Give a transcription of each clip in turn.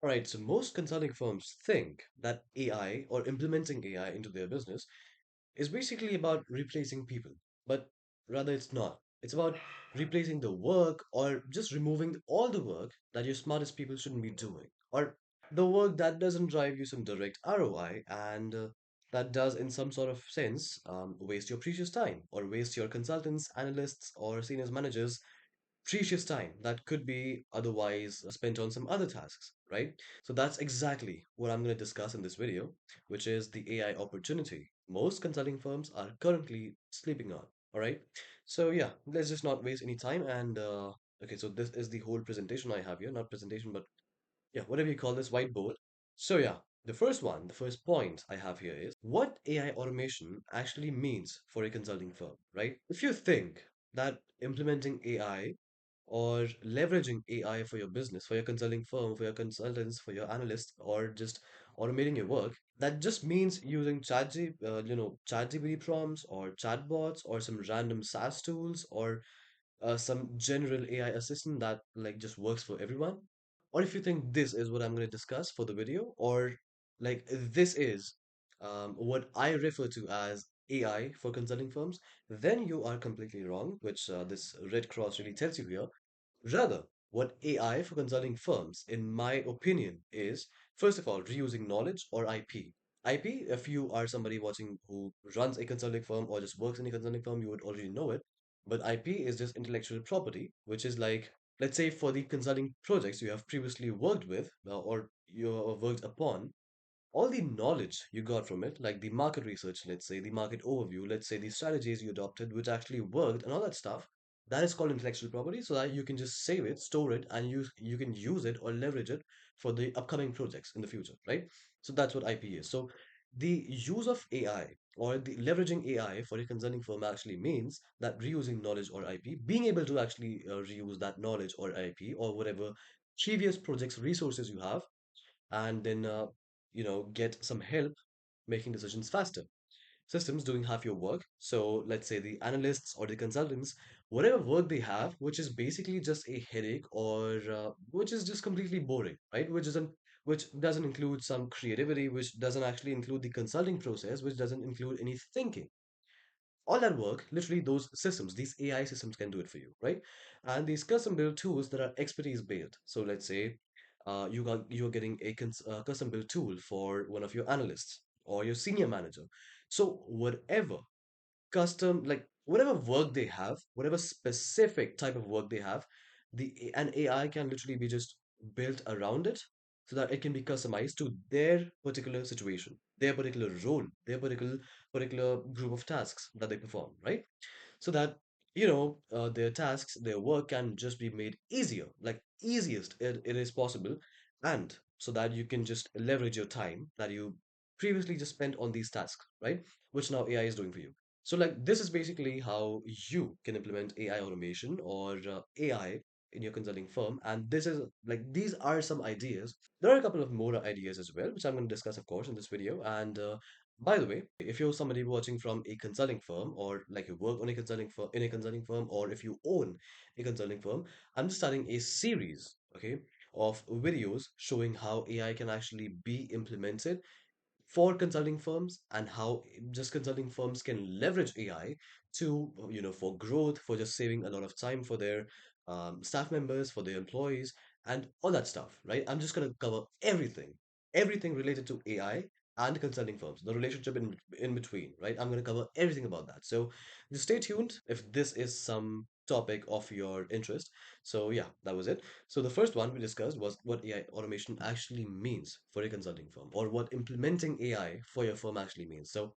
All right, so most consulting firms think that AI or implementing AI into their business is basically about replacing people, but rather it's not. It's about replacing the work or just removing all the work that your smartest people shouldn't be doing, or the work that doesn't drive you some direct ROI and that does, in some sort of sense, waste your precious time or waste your consultants, analysts, or seniors managers precious time that could be otherwise spent on some other tasks, right? So that's exactly what I'm going to discuss in this video, which is the AI opportunity most consulting firms are currently sleeping on. All right. So yeah, let's just not waste any time. And okay, so this is the whole presentation I have here, not presentation, but yeah, whatever you call this whiteboard. So yeah, the first point I have here is what AI automation actually means for a consulting firm, right? If you think that implementing AI or leveraging AI for your business, for your consulting firm, for your consultants, for your analysts, or just automating your work, that just means using ChatGPT prompts or chatbots or some random SaaS tools or some general AI assistant that like just works for everyone. Or if you think this is what I'm going to discuss for the video, or like this is what I refer to as AI for consulting firms, then you are completely wrong, which this red cross really tells you here. Rather, what AI for consulting firms, in my opinion, is first of all, reusing knowledge or IP. IP, if you are somebody watching who runs a consulting firm or just works in a consulting firm, you would already know it. But IP is just intellectual property, which is like, let's say, for the consulting projects you have previously worked with or you have worked upon, all the knowledge you got from it, like the market research, let's say, the market overview, let's say the strategies you adopted, which actually worked, and all that stuff, that is called intellectual property, so that you can just save it, store it, and you can use it or leverage it for the upcoming projects in the future, right? So that's what IP is. So the use of AI or the leveraging AI for a consulting firm actually means that reusing knowledge or IP, being able to actually reuse that knowledge or IP or whatever previous projects resources you have and then get some help making decisions faster. Systems doing half your work. So let's say the analysts or the consultants, whatever work they have, which is basically just a headache or which is just completely boring, right? Which doesn't include some creativity, which doesn't actually include the consulting process, which doesn't include any thinking. All that work, literally those systems, these AI systems can do it for you, right? And these custom built tools that are expertise built. So let's say you're getting a custom built tool for one of your analysts or your senior manager. So whatever work they have, whatever specific type of work they have, an AI can literally be just built around it so that it can be customized to their particular situation, their particular role, their particular group of tasks that they perform, right? So that their tasks, their work can just be made easier, like easiest it is possible, and so that you can just leverage your time that you previously just spent on these tasks, right? Which now AI is doing for you. So like this is basically how you can implement AI automation or AI in your consulting firm, and this is like these are some ideas. There are a couple of more ideas as well, which I'm going to discuss, of course, in this video. And by the way, if you're somebody watching from a consulting firm or like you work on a consulting firm in a consulting firm or if you own a consulting firm, I'm just starting a series, okay, of videos showing how AI can actually be implemented for consulting firms and how just consulting firms can leverage AI to, for growth, for just saving a lot of time for their staff members, for their employees, and all that stuff, right? I'm just going to cover everything related to AI and consulting firms, the relationship in between, right? I'm going to cover everything about that. So just stay tuned if this is some topic of your interest. So yeah, that was it. So the first one we discussed was what AI automation actually means for a consulting firm, or what implementing AI for your firm actually means. So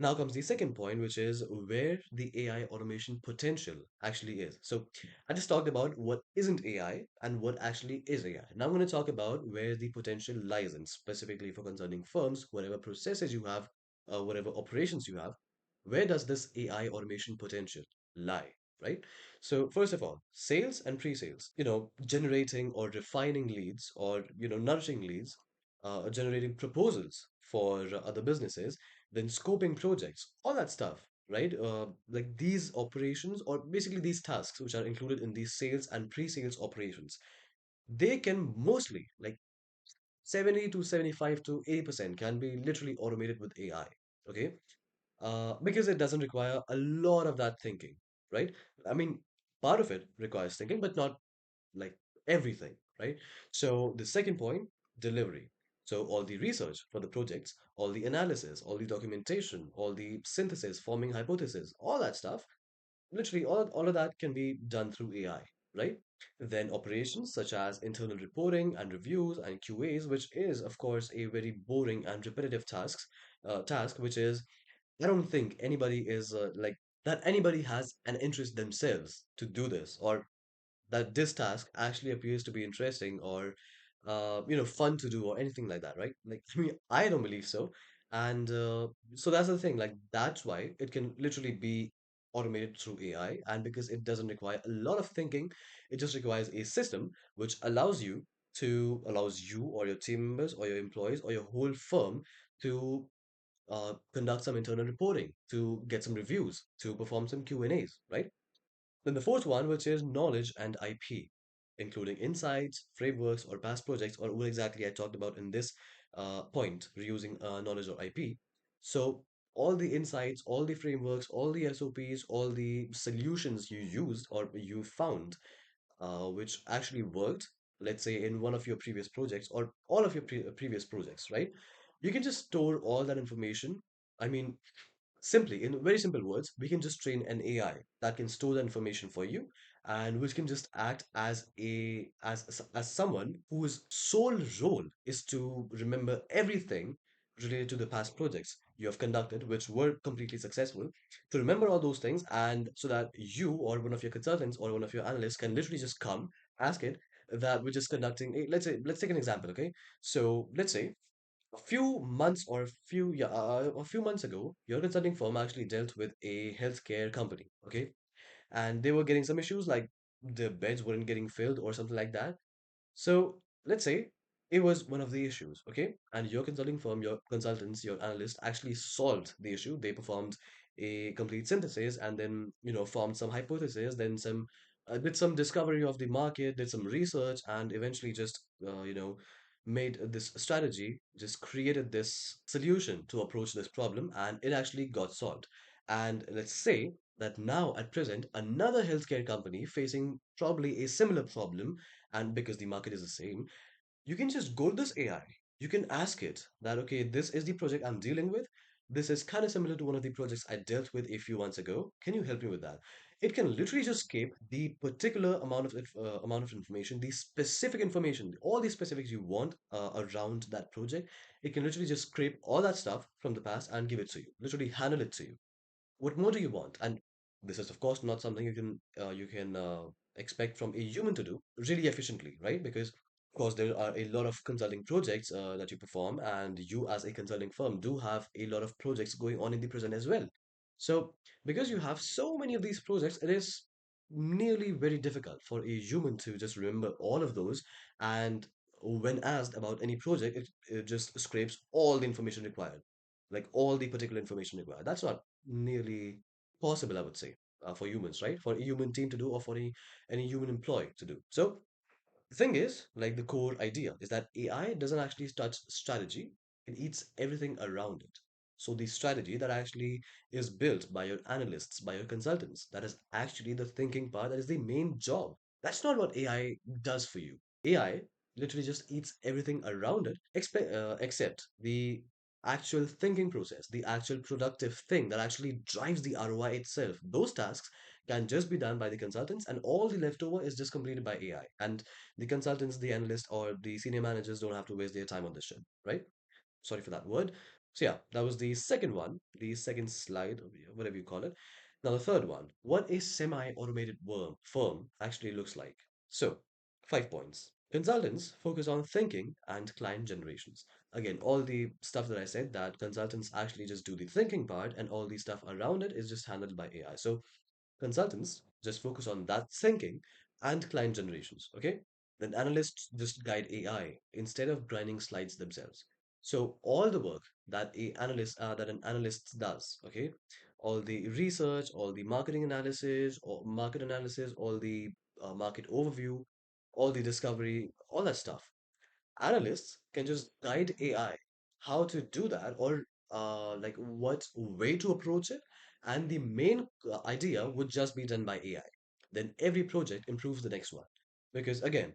now comes the second point, which is where the AI automation potential actually is. So I just talked about what isn't AI and what actually is AI. Now I'm going to talk about where the potential lies in, specifically for consulting firms, whatever processes you have, whatever operations you have, where does this AI automation potential lie? Right? So first of all, sales and pre-sales, generating or refining leads or, nourishing leads, generating proposals for other businesses, then scoping projects, all that stuff, right? Like these operations or basically these tasks which are included in these sales and pre-sales operations, they can mostly like 70 to 75 to 80% can be literally automated with AI. Okay. Because it doesn't require a lot of that thinking, right? I mean, part of it requires thinking, but not like everything, right? So the second point, delivery. So all the research for the projects, all the analysis, all the documentation, all the synthesis, forming hypothesis, all that stuff, literally all of that can be done through AI, right? Then operations such as internal reporting and reviews and QAs, which is of course a very boring and repetitive task, which is I don't think anybody is like that anybody has an interest themselves to do this, or that this task actually appears to be interesting or fun to do or anything like that, right? Like I mean, I don't believe so. And so that's the thing, like that's why it can literally be automated through AI. And because it doesn't require a lot of thinking, it just requires a system which allows you or your team members or your employees or your whole firm to conduct some internal reporting, to get some reviews, to perform some Q&As, right? Then the fourth one, which is knowledge and IP, including insights, frameworks, or past projects, or what exactly I talked about in this point, reusing knowledge or IP. So all the insights, all the frameworks, all the SOPs, all the solutions you used or you found, which actually worked, let's say in one of your previous projects or all of your previous projects, right? You can just store all that information. I mean, simply, in very simple words, we can just train an AI that can store the information for you and which can just act as as someone whose sole role is to remember everything related to the past projects you have conducted, which were completely successful, to remember all those things, and so that you or one of your consultants or one of your analysts can literally just come, ask it that we're just conducting let's take an example, okay? So let's say a few months ago, your consulting firm actually dealt with a healthcare company, okay? And they were getting some issues like the beds weren't getting filled or something like that. So let's say it was one of the issues, okay? And your consulting firm, your consultants, your analyst actually solved the issue. They performed a complete synthesis and then, formed some hypotheses, then did some discovery of the market, did some research, and eventually just, made this strategy, just created this solution to approach this problem, and it actually got solved. And let's say that now at present, another healthcare company facing probably a similar problem, and because the market is the same, you can just go to this AI. You can ask it that, okay, this is the project I'm dealing with. This is kind of similar to one of the projects I dealt with a few months ago. Can you help me with that? It can literally just scrape the particular amount of information, the specific information, all the specifics you want around that project. It can literally just scrape all that stuff from the past and give it to you. Literally handle it to you. What more do you want? And this is, of course, not something you can expect from a human to do really efficiently, right? Because, of course, there are a lot of consulting projects that you perform, and you, as a consulting firm, do have a lot of projects going on in the present as well. So, because you have so many of these projects, it is nearly very difficult for a human to just remember all of those. And when asked about any project, it just scrapes all the information required, like all the particular information required. That's not nearly possible, I would say, for humans, right? For a human team to do, or for any human employee to do. So the thing is, like the core idea is that AI doesn't actually touch strategy, it eats everything around it. So the strategy that actually is built by your analysts, by your consultants, that is actually the thinking part, that is the main job. That's not what AI does for you. AI literally just eats everything around it, except the actual thinking process, the actual productive thing that actually drives the ROI itself. Those tasks can just be done by the consultants, and all the leftover is just completed by AI. And the consultants, the analysts, or the senior managers don't have to waste their time on this shit, right? Sorry for that word. So yeah, that was the second one, the second slide, or whatever you call it. Now the third one, what a semi-automated firm actually looks like. So, 5 points. Consultants focus on thinking and client generations. Again, all the stuff that I said, that consultants actually just do the thinking part, and all the stuff around it is just handled by AI. So consultants just focus on that thinking and client generations, okay? Then analysts just guide AI instead of grinding slides themselves. So all the work that an analyst does, okay? All the research, all the marketing analysis, or market analysis, all the market overview, all the discovery, all that stuff. Analysts can just guide AI how to do that, or like what way to approach it, and the main idea would just be done by AI. Then every project improves the next one. Because again,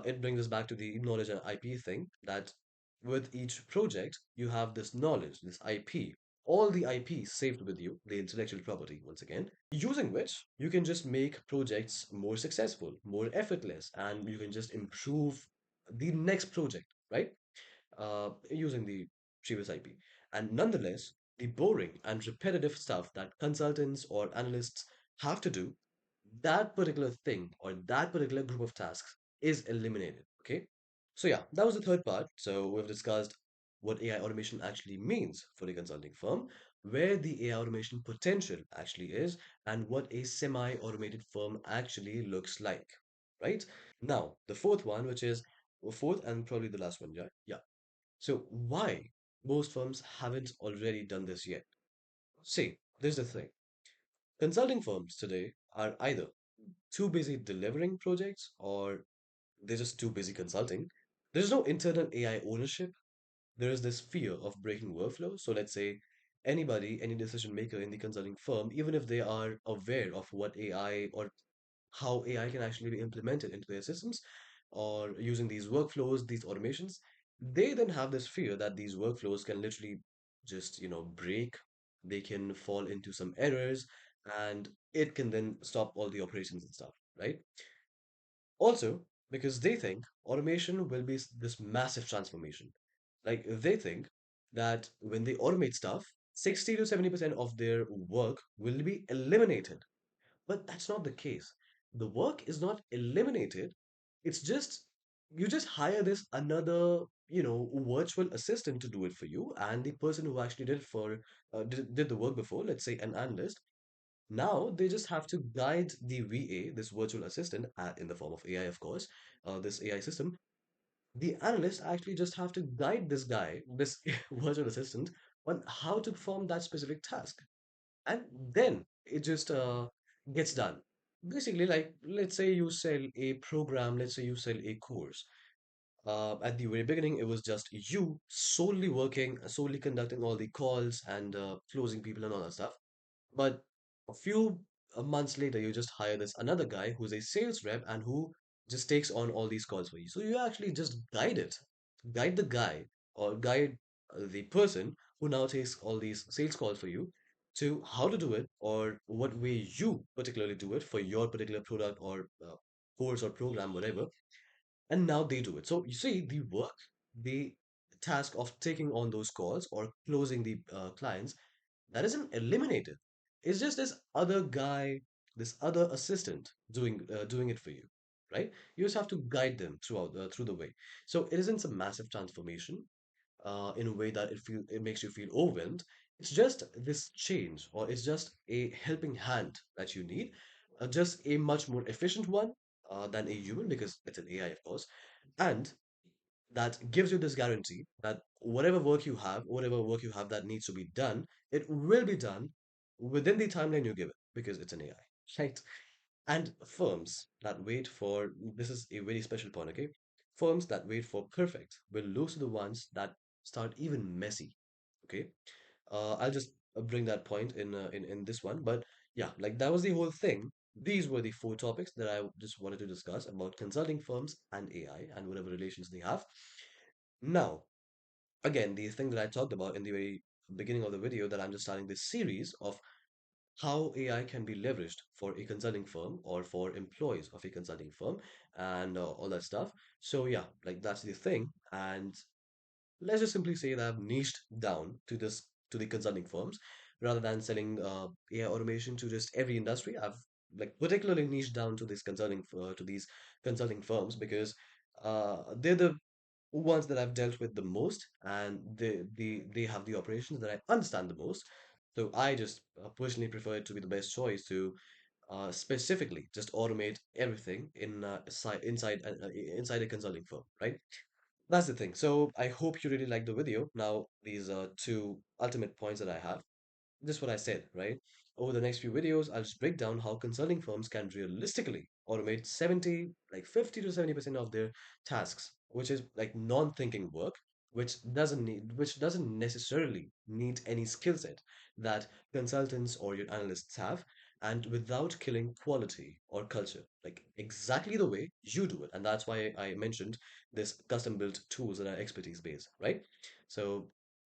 it brings us back to the knowledge and IP thing, that with each project, you have this knowledge, this IP, all the IP saved with you, the intellectual property, once again, using which you can just make projects more successful, more effortless, and you can just improve the next project, right? Using the previous IP. And nonetheless, the boring and repetitive stuff that consultants or analysts have to do, that particular thing or that particular group of tasks is eliminated. Okay. So, yeah, that was the third part. So, we've discussed what AI automation actually means for a consulting firm, where the AI automation potential actually is, and what a semi automated firm actually looks like, right? Now, the fourth one, which is fourth and probably the last one, yeah. Yeah. So, why most firms haven't already done this yet? See, there's the thing. Consulting firms today are either too busy delivering projects or they're just too busy consulting. There's no internal AI ownership. There is this fear of breaking workflow. So let's say anybody, any decision maker in the consulting firm, even if they are aware of what AI or how AI can actually be implemented into their systems or using these workflows, these automations, they then have this fear that these workflows can literally just, break. They can fall into some errors and it can then stop all the operations and stuff, right? Also, because they think automation will be this massive transformation. Like they think that when they automate stuff, 60 to 70% of their work will be eliminated, but that's not the case. The work is not eliminated. It's just you just hire this another, virtual assistant to do it for you, and the person who actually did the work before, let's say an analyst, now they just have to guide the VA, this virtual assistant, in the form of AI, of course, this AI system. The analyst actually just have to guide this guy, this virtual assistant, on how to perform that specific task, and then it just gets done. Basically, like let's say you sell a program, let's say you sell a course. At the very beginning, it was just you solely working, solely conducting all the calls and closing people and all that stuff. But a few months later, you just hire this another guy who's a sales rep and who just takes on all these calls for you. So you actually just guide the guy or guide the person who now takes all these sales calls for you to how to do it or what way you particularly do it for your particular product or course or program, whatever. And now they do it. So you see, the task of taking on those calls or closing the clients, that isn't eliminated. It's just this other guy, this other assistant doing it for you, right? You just have to guide them through the way. So it isn't a massive transformation in a way that it makes you feel overwhelmed. It's just this change, or it's just a helping hand that you need, just a much more efficient one than a human because it's an AI, of course, and that gives you this guarantee that whatever work you have that needs to be done, it will be done within the timeline you give it because it's an AI, right? And firms that wait for this is a very special point, okay? Firms that wait for perfect will lose to the ones that start even messy, okay? I'll just bring that point in this one, but yeah, like that was the whole thing. These were the four topics that I just wanted to discuss about consulting firms and AI and whatever relations they have. Now, again, the thing that I talked about in the very beginning of the video, that I'm just starting this series of how AI can be leveraged for a consulting firm or for employees of a consulting firm and all that stuff. So yeah, like that's the thing. And let's just simply say that I've niched down to the consulting firms rather than selling AI automation to just every industry. I've like particularly niched down to these consulting firms because they're the ones that I've dealt with the most, and they have the operations that I understand the most. So I just personally prefer it to be the best choice to specifically just automate everything inside a consulting firm, right? That's the thing. So I hope you really like the video. Now, these are two ultimate points that I have. This is what I said, right? Over the next few videos, I'll just break down how consulting firms can realistically automate 50 to 70% of their tasks which is like non-thinking work, which doesn't necessarily need any skill set that consultants or your analysts have, and without killing quality or culture, like exactly the way you do it. And that's why I mentioned this custom built tools that are expertise based, right? So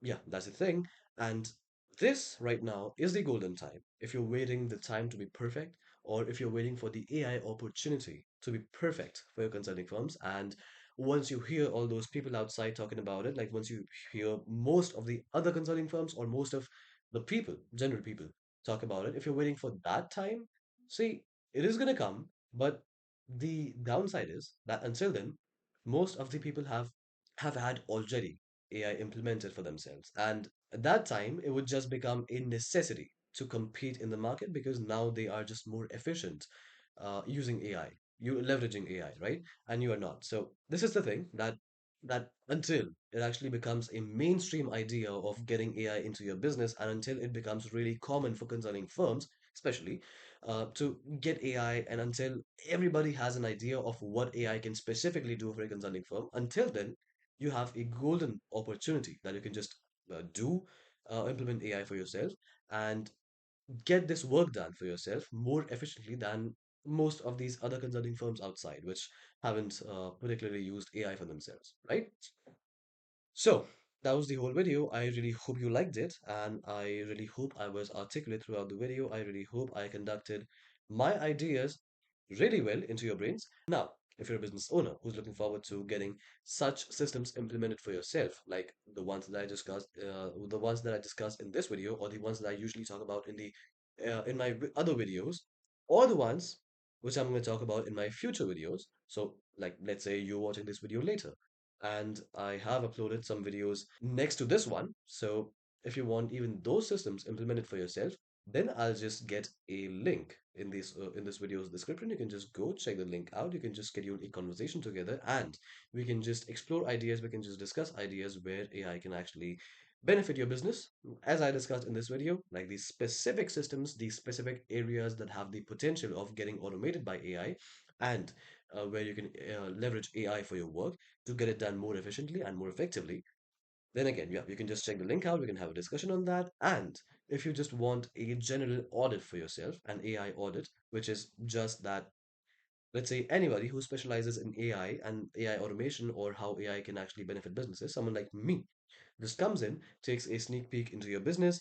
yeah, that's the thing. And this right now is the golden time. If you're waiting the time to be perfect, or if you're waiting for the AI opportunity to be perfect for your consulting firms, and once you hear all those people outside talking about it, like once you hear most of the other consulting firms or most of the people, general people, talk about it, if you're waiting for that time, see, it is going to come, but the downside is that until then, most of the people have had already AI implemented for themselves. And at that time, it would just become a necessity to compete in the market because now they are just more efficient using AI. You're leveraging AI, right? And you are not. So this is the thing that until it actually becomes a mainstream idea of getting AI into your business, and until it becomes really common for consulting firms, especially, to get AI, and until everybody has an idea of what AI can specifically do for a consulting firm, until then, you have a golden opportunity that you can just implement AI for yourself and get this work done for yourself more efficiently than most of these other consulting firms outside, which haven't particularly used AI for themselves, right? So that was the whole video. I really hope you liked it, and I really hope I was articulate throughout the video. I really hope I conducted my ideas really well into your brains. Now, if you're a business owner who's looking forward to getting such systems implemented for yourself, like the ones that I discussed in this video, or the ones that I usually talk about in my other videos, or the ones which I'm going to talk about in my future videos. So, like, let's say you're watching this video later and I have uploaded some videos next to this one. So if you want even those systems implemented for yourself, then I'll just get a link in this video's description. You can just go check the link out. You can just schedule a conversation together, and we can just explore ideas. We can just discuss ideas where AI can actually benefit your business, as I discussed in this video, like these specific systems, these specific areas that have the potential of getting automated by AI, and where you can leverage AI for your work to get it done more efficiently and more effectively. Then again, yeah, you can just check the link out. We can have a discussion on that. And if you just want a general audit for yourself, an AI audit, which is just that, let's say anybody who specializes in AI and AI automation or how AI can actually benefit businesses, someone like me, just comes in, takes a sneak peek into your business,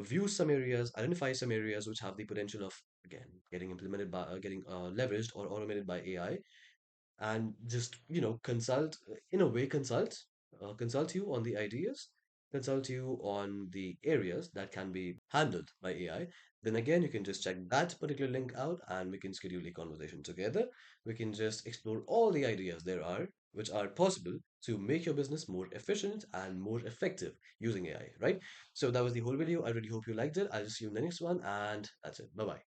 views some areas, identifies some areas which have the potential of, again, getting leveraged or automated by AI, and just in a way consult you on the ideas, consult you on the areas that can be handled by AI. Then again, you can just check that particular link out and we can schedule a conversation together. We can just explore all the ideas there are which are possible to make your business more efficient and more effective using AI, right? So that was the whole video. I really hope you liked it. I'll just see you in the next one, and that's it. Bye bye.